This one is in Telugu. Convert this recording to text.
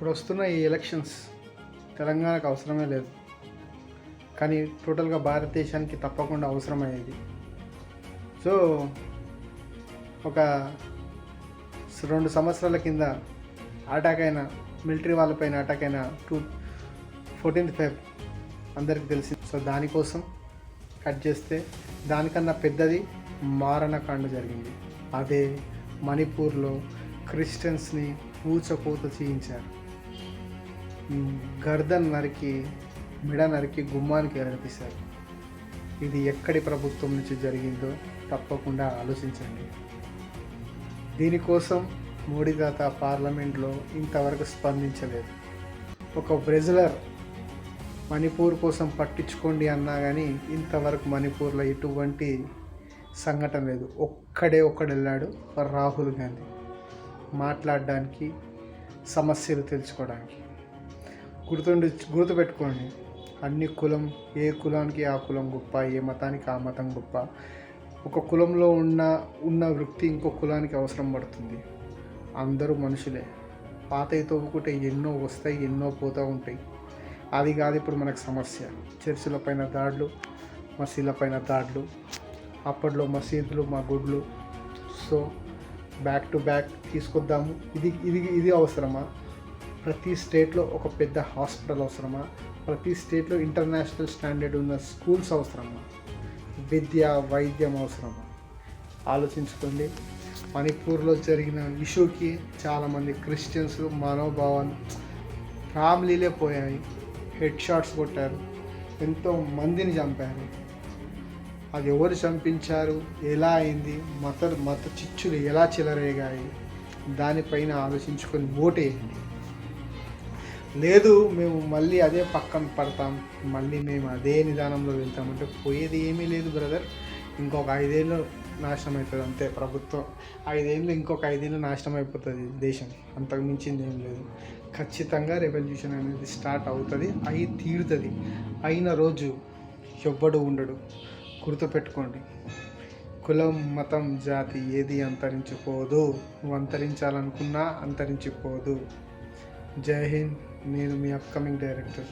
ఇప్పుడు వస్తున్న ఈ ఎలక్షన్స్ తెలంగాణకు అవసరమే లేదు, కానీ టోటల్గా భారతదేశానికి తప్పకుండా అవసరమయ్యేది. సో ఒక 2 సంవత్సరాల కింద అటాక్ అయిన మిలిటరీ వాళ్ళపైన అటాక్ అయిన 14th Feb అందరికీ తెలిసింది. సో దానికోసం కట్ చేస్తే దానికన్నా పెద్దది మారణకాండ జరిగింది. అదే మణిపూర్లో క్రిస్టియన్స్ని ఊచకోత చేయించారు. గర్దన్ నరికి మెడ నరికి గుమ్మానికి ఎరగతీశారు. ఇది ఎక్కడి ప్రభుత్వం నుంచి జరిగిందో తప్పకుండా ఆలోచించండి. దీనికోసం మోడీ తాత పార్లమెంట్లో ఇంతవరకు స్పందించలేదు. ఒక బ్రెజిలర్ మణిపూర్ కోసం పట్టించుకోండి అన్నా కానీ ఇంతవరకు మణిపూర్లో ఎటువంటి సంఘటన లేదు. ఒక్కడు వెళ్ళాడు, రాహుల్ గాంధీ, మాట్లాడడానికి, సమస్యలు తెలుసుకోవడానికి. గుర్తుపెట్టుకోండి, అన్ని కులం, ఏ కులానికి ఆ కులం గొప్ప, ఏ మతానికి ఆ మతం గొప్ప. ఒక కులంలో ఉన్న వృత్తి ఇంకో కులానికి అవసరం పడుతుంది. అందరూ మనుషులే. పాతవి తవ్వుకుంటే ఎన్నో వస్తాయి, ఎన్నో పోతూ ఉంటాయి. అది కాదు ఇప్పుడు మనకు సమస్య. చర్చిల పైన దాడులు, మసీదుల పైన దాడులు, అప్పట్లో మసీదులు మా గుడ్లు. సో బ్యాక్ టు బ్యాక్ తీసుకొద్దాము. ఇది అవసరమా? ప్రతి స్టేట్లో ఒక పెద్ద హాస్పిటల్ అవసరమా? ప్రతి స్టేట్లో ఇంటర్నేషనల్ స్టాండర్డ్ ఉన్న స్కూల్స్ అవసరమా? విద్య, వైద్యం అవసరమా? ఆలోచించుకోండి. మణిపూర్లో జరిగిన ఇష్యూకి చాలామంది క్రిస్టియన్స్ మనోభావాలు, ఫ్యామిలీలే పోయాయి. హెడ్ షాట్స్ కొట్టారు, ఎంతో మందిని చంపారు. అది ఎవరు చంపించారు, ఎలా అయింది, మత చిచ్చులు ఎలా చెలరేగాయి, దానిపైన ఆలోచించుకొని ఓటేయండి. లేదు మేము మళ్ళీ అదే పక్కన పడతాం, మళ్ళీ మేము అదే నిదానంలో వెళ్తామంటే పోయేది ఏమీ లేదు బ్రదర్. ఇంకొక 5 ఏళ్ళు నాశనం అవుతుంది అంతే ప్రభుత్వం. 5 ఏళ్ళు, ఇంకొక 5 ఏళ్ళు నాశనం అయిపోతుంది దేశం. అంతకు మించింది ఏం లేదు. ఖచ్చితంగా రెవల్యూషన్ అనేది స్టార్ట్ అవుతుంది, అయి తీరుతుంది. అయిన రోజు ఎవ్వడు ఉండడు. గుర్తుపెట్టుకోండి, కులం, మతం, జాతి ఏది అంతరించిపోదు. నువ్వు అంతరించాలనుకున్నా అంతరించిపోదు. జై హింద్. నేను మీ అప్కమింగ్ డైరెక్టర్.